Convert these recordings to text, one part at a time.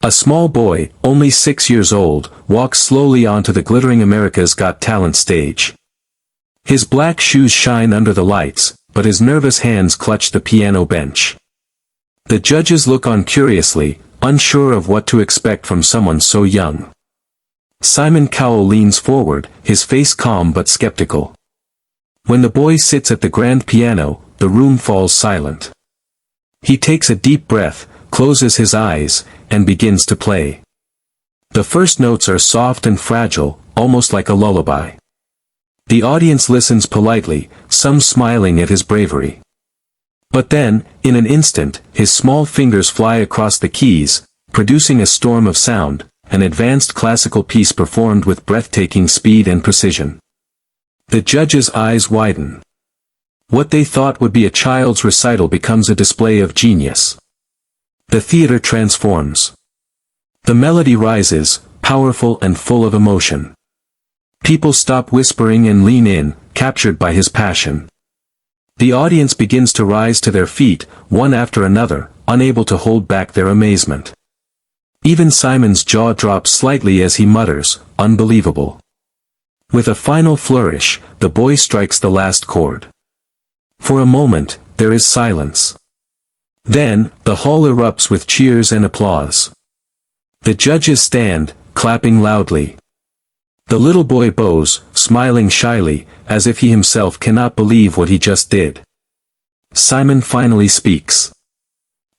A small boy, only 6 years old, walks slowly onto the glittering America's Got Talent stage. His black shoes shine under the lights, but his nervous hands clutch the piano bench. The judges look on curiously, unsure of what to expect from someone so young. Simon Cowell leans forward, his face calm but skeptical. When the boy sits at the grand piano, the room falls silent. He takes a deep breath, closes his eyes, and begins to play. The first notes are soft and fragile, almost like a lullaby. The audience listens politely, some smiling at his bravery. But then, in an instant, his small fingers fly across the keys, producing a storm of sound, an advanced classical piece performed with breathtaking speed and precision. The judges' eyes widen. What they thought would be a child's recital becomes a display of genius. The theater transforms. The melody rises, powerful and full of emotion. People stop whispering and lean in, captured by his passion. The audience begins to rise to their feet, one after another, unable to hold back their amazement. Even Simon's jaw drops slightly as he mutters, "Unbelievable." With a final flourish, the boy strikes the last chord. For a moment, there is silence. Then, the hall erupts with cheers and applause. The judges stand, clapping loudly. The little boy bows, smiling shyly, as if he himself cannot believe what he just did. Simon finally speaks.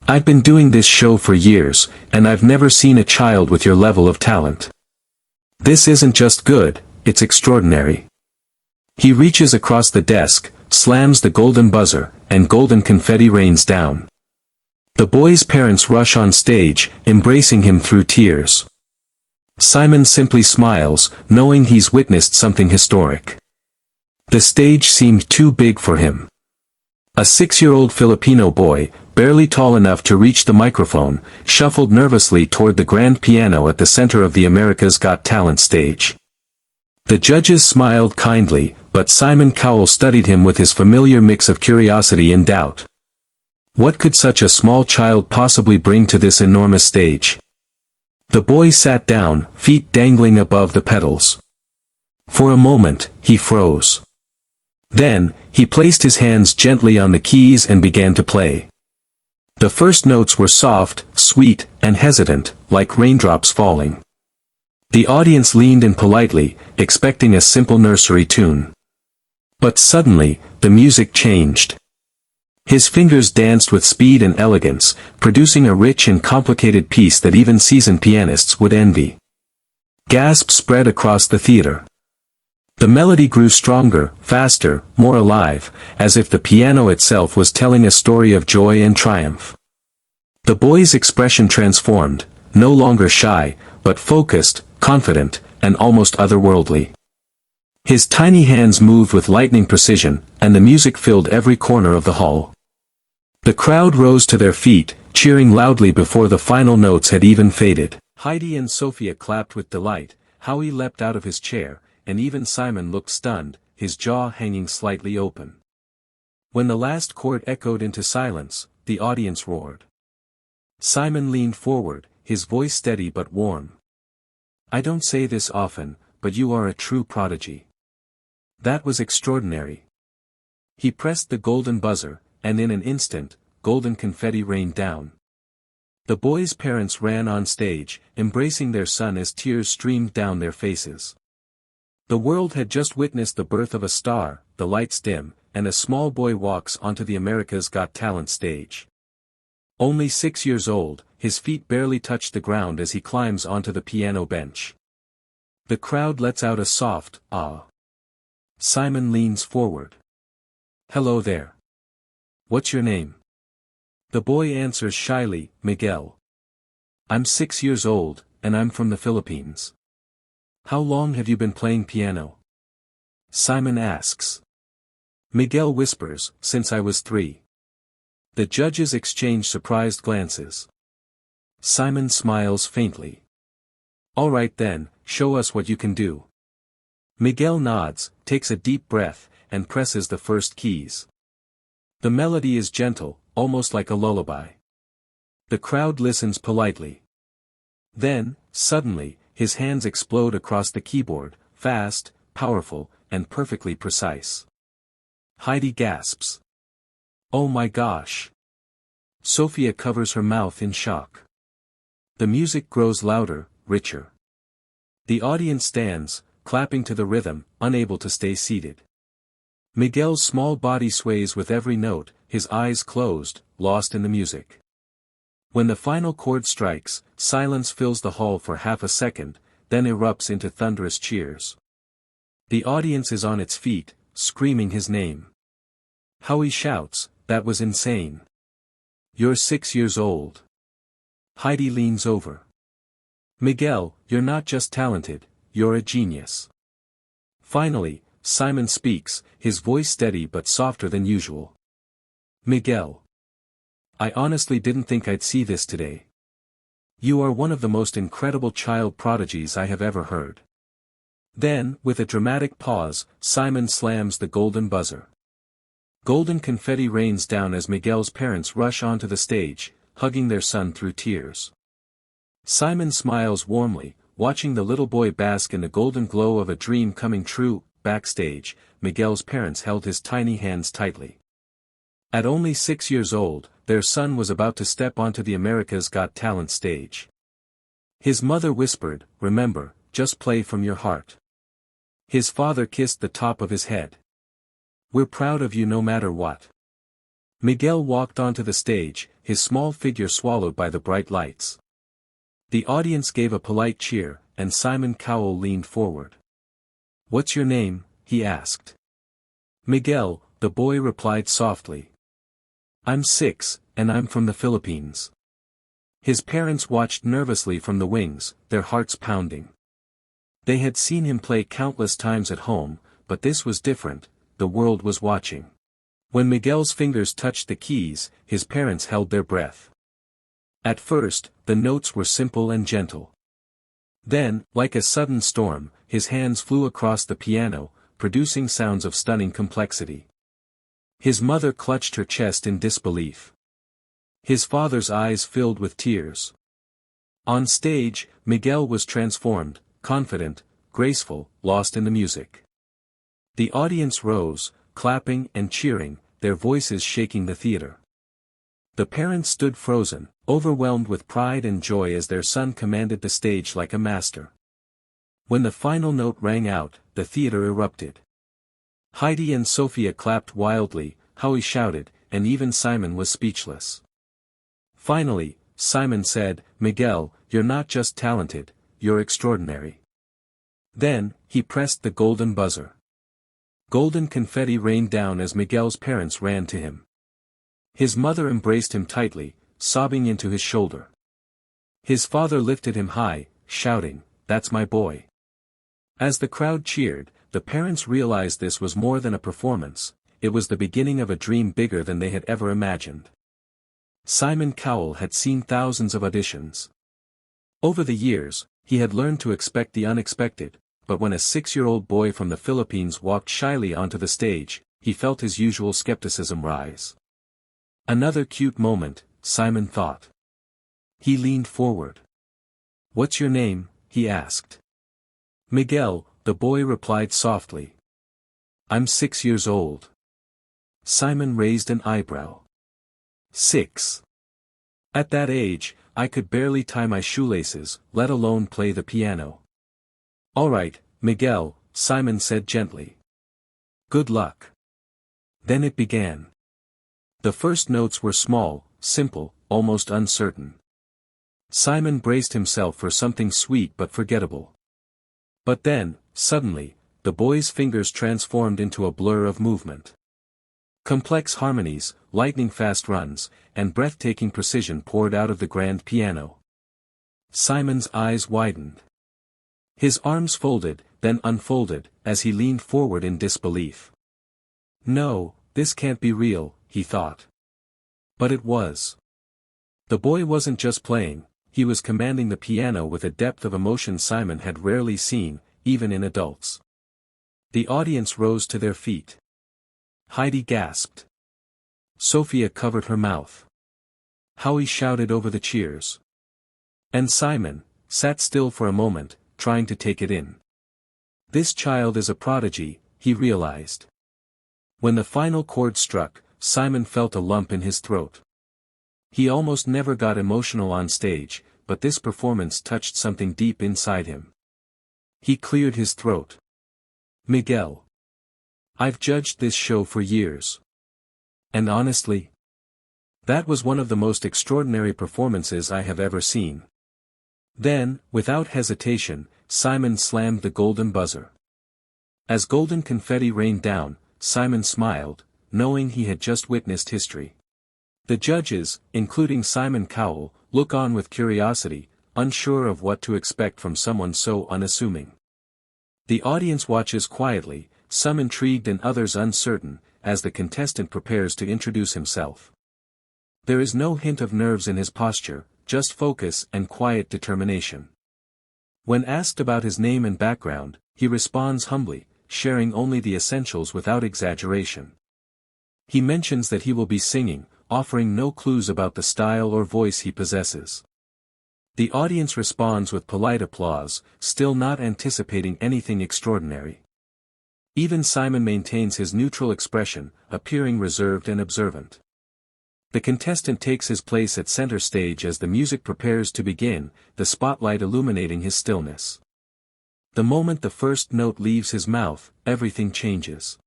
"I've been doing this show for years, and I've never seen a child with your level of talent. This isn't just good, it's extraordinary." He reaches across the desk, slams the golden buzzer, and golden confetti rains down. The boy's parents rush on stage, embracing him through tears. Simon simply smiles, knowing he's witnessed something historic. The stage seemed too big for him. A 6-year-old Filipino boy, barely tall enough to reach the microphone, shuffled nervously toward the grand piano at the center of the America's Got Talent stage. The judges smiled kindly, but Simon Cowell studied him with his familiar mix of curiosity and doubt. What could such a small child possibly bring to this enormous stage? The boy sat down, feet dangling above the pedals. For a moment, he froze. Then, he placed his hands gently on the keys and began to play. The first notes were soft, sweet, and hesitant, like raindrops falling. The audience leaned in politely, expecting a simple nursery tune. But suddenly, the music changed. His fingers danced with speed and elegance, producing a rich and complicated piece that even seasoned pianists would envy. Gasps spread across the theater. The melody grew stronger, faster, more alive, as if the piano itself was telling a story of joy and triumph. The boy's expression transformed, no longer shy, but focused, confident, and almost otherworldly. His tiny hands moved with lightning precision, and the music filled every corner of the hall. The crowd rose to their feet, cheering loudly before the final notes had even faded. Heidi and Sophia clapped with delight, Howie leapt out of his chair, and even Simon looked stunned, his jaw hanging slightly open. When the last chord echoed into silence, the audience roared. Simon leaned forward, his voice steady but warm. "I don't say this often, but you are a true prodigy. That was extraordinary." He pressed the golden buzzer, and in an instant, golden confetti rained down. The boy's parents ran on stage, embracing their son as tears streamed down their faces. The world had just witnessed the birth of a star, the lights dim, and a small boy walks onto the America's Got Talent stage. Only 6 years old, his feet barely touch the ground as he climbs onto the piano bench. The crowd lets out a soft, "ah." Simon leans forward. "Hello there. What's your name?" The boy answers shyly, "Miguel. I'm 6 years old, and I'm from the Philippines." "How long have you been playing piano?" Simon asks. Miguel whispers, "Since I was 3. The judges exchange surprised glances. Simon smiles faintly. "All right then, show us what you can do." Miguel nods, takes a deep breath, and presses the first keys. The melody is gentle, almost like a lullaby. The crowd listens politely. Then, suddenly, his hands explode across the keyboard, fast, powerful, and perfectly precise. Heidi gasps. "Oh my gosh!" Sophia covers her mouth in shock. The music grows louder, richer. The audience stands, clapping to the rhythm, unable to stay seated. Miguel's small body sways with every note, his eyes closed, lost in the music. When the final chord strikes, silence fills the hall for half a second, then erupts into thunderous cheers. The audience is on its feet, screaming his name. Howie shouts, "That was insane. You're 6 years old." Heidi leans over. "Miguel, you're not just talented, you're a genius." Finally, Simon speaks, his voice steady but softer than usual. "Miguel. I honestly didn't think I'd see this today. You are one of the most incredible child prodigies I have ever heard." Then, with a dramatic pause, Simon slams the golden buzzer. Golden confetti rains down as Miguel's parents rush onto the stage, hugging their son through tears. Simon smiles warmly, watching the little boy bask in the golden glow of a dream coming true. Backstage, Miguel's parents held his tiny hands tightly. At only 6 years old, their son was about to step onto the America's Got Talent stage. His mother whispered, "Remember, just play from your heart." His father kissed the top of his head. "We're proud of you no matter what." Miguel walked onto the stage, his small figure swallowed by the bright lights. The audience gave a polite cheer, and Simon Cowell leaned forward. "What's your name?" he asked. "Miguel," the boy replied softly. "I'm 6, and I'm from the Philippines." His parents watched nervously from the wings, their hearts pounding. They had seen him play countless times at home, but this was different, the world was watching. When Miguel's fingers touched the keys, his parents held their breath. At first, the notes were simple and gentle. Then, like a sudden storm, his hands flew across the piano, producing sounds of stunning complexity. His mother clutched her chest in disbelief. His father's eyes filled with tears. On stage, Miguel was transformed, confident, graceful, lost in the music. The audience rose, clapping and cheering, their voices shaking the theater. The parents stood frozen, overwhelmed with pride and joy as their son commanded the stage like a master. When the final note rang out, the theater erupted. Heidi and Sophia clapped wildly, Howie shouted, and even Simon was speechless. Finally, Simon said, "Miguel, you're not just talented, you're extraordinary." Then, he pressed the golden buzzer. Golden confetti rained down as Miguel's parents ran to him. His mother embraced him tightly, sobbing into his shoulder. His father lifted him high, shouting, "That's my boy." As the crowd cheered, the parents realized this was more than a performance, it was the beginning of a dream bigger than they had ever imagined. Simon Cowell had seen thousands of auditions. Over the years, he had learned to expect the unexpected, but when a 6-year-old boy from the Philippines walked shyly onto the stage, he felt his usual skepticism rise. Another cute moment, Simon thought. He leaned forward. "What's your name?" he asked. "Miguel," the boy replied softly. "I'm 6 years old." Simon raised an eyebrow. 6. At that age, I could barely tie my shoelaces, let alone play the piano. "All right, Miguel," Simon said gently. "Good luck." Then it began. The first notes were small, simple, almost uncertain. Simon braced himself for something sweet but forgettable. But then, suddenly, the boy's fingers transformed into a blur of movement. Complex harmonies, lightning-fast runs, and breathtaking precision poured out of the grand piano. Simon's eyes widened. His arms folded, then unfolded, as he leaned forward in disbelief. "No, this can't be real," he thought. But it was. The boy wasn't just playing, he was commanding the piano with a depth of emotion Simon had rarely seen, even in adults. The audience rose to their feet. Heidi gasped. Sophia covered her mouth. Howie shouted over the cheers. And Simon, sat still for a moment, trying to take it in. This child is a prodigy, he realized. When the final chord struck, Simon felt a lump in his throat. He almost never got emotional on stage, but this performance touched something deep inside him. He cleared his throat. Miguel. I've judged this show for years. And honestly, that was one of the most extraordinary performances I have ever seen. Then, without hesitation, Simon slammed the golden buzzer. As golden confetti rained down, Simon smiled, knowing he had just witnessed history. The judges, including Simon Cowell, look on with curiosity, unsure of what to expect from someone so unassuming. The audience watches quietly, some intrigued and others uncertain, as the contestant prepares to introduce himself. There is no hint of nerves in his posture, just focus and quiet determination. When asked about his name and background, he responds humbly, sharing only the essentials without exaggeration. He mentions that he will be singing, offering no clues about the style or voice he possesses. The audience responds with polite applause, still not anticipating anything extraordinary. Even Simon maintains his neutral expression, appearing reserved and observant. The contestant takes his place at center stage as the music prepares to begin, the spotlight illuminating his stillness. The moment the first note leaves his mouth, everything changes.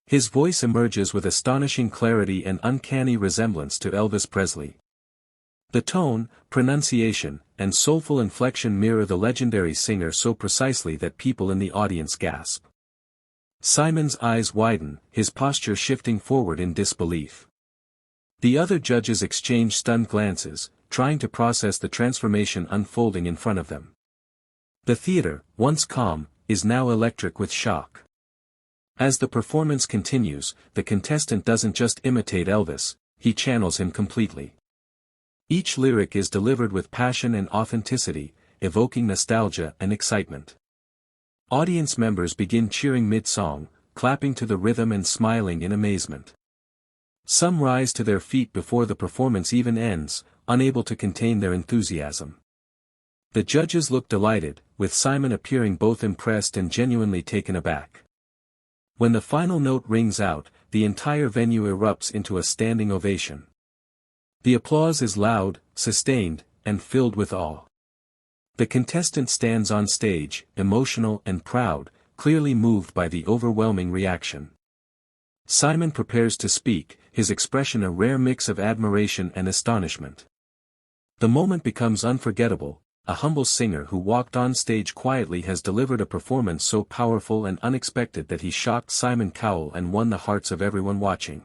His voice emerges with astonishing clarity and uncanny resemblance to Elvis Presley. The tone, pronunciation, and soulful inflection mirror the legendary singer so precisely that people in the audience gasp. Simon's eyes widen, his posture shifting forward in disbelief. The other judges exchange stunned glances, trying to process the transformation unfolding in front of them. The theater, once calm, is now electric with shock. As the performance continues, the contestant doesn't just imitate Elvis, he channels him completely. Each lyric is delivered with passion and authenticity, evoking nostalgia and excitement. Audience members begin cheering mid-song, clapping to the rhythm and smiling in amazement. Some rise to their feet before the performance even ends, unable to contain their enthusiasm. The judges look delighted, with Simon appearing both impressed and genuinely taken aback. When the final note rings out, the entire venue erupts into a standing ovation. The applause is loud, sustained, and filled with awe. The contestant stands on stage, emotional and proud, clearly moved by the overwhelming reaction. Simon prepares to speak, his expression a rare mix of admiration and astonishment. The moment becomes unforgettable. A humble singer who walked on stage quietly has delivered a performance so powerful and unexpected that he shocked Simon Cowell and won the hearts of everyone watching.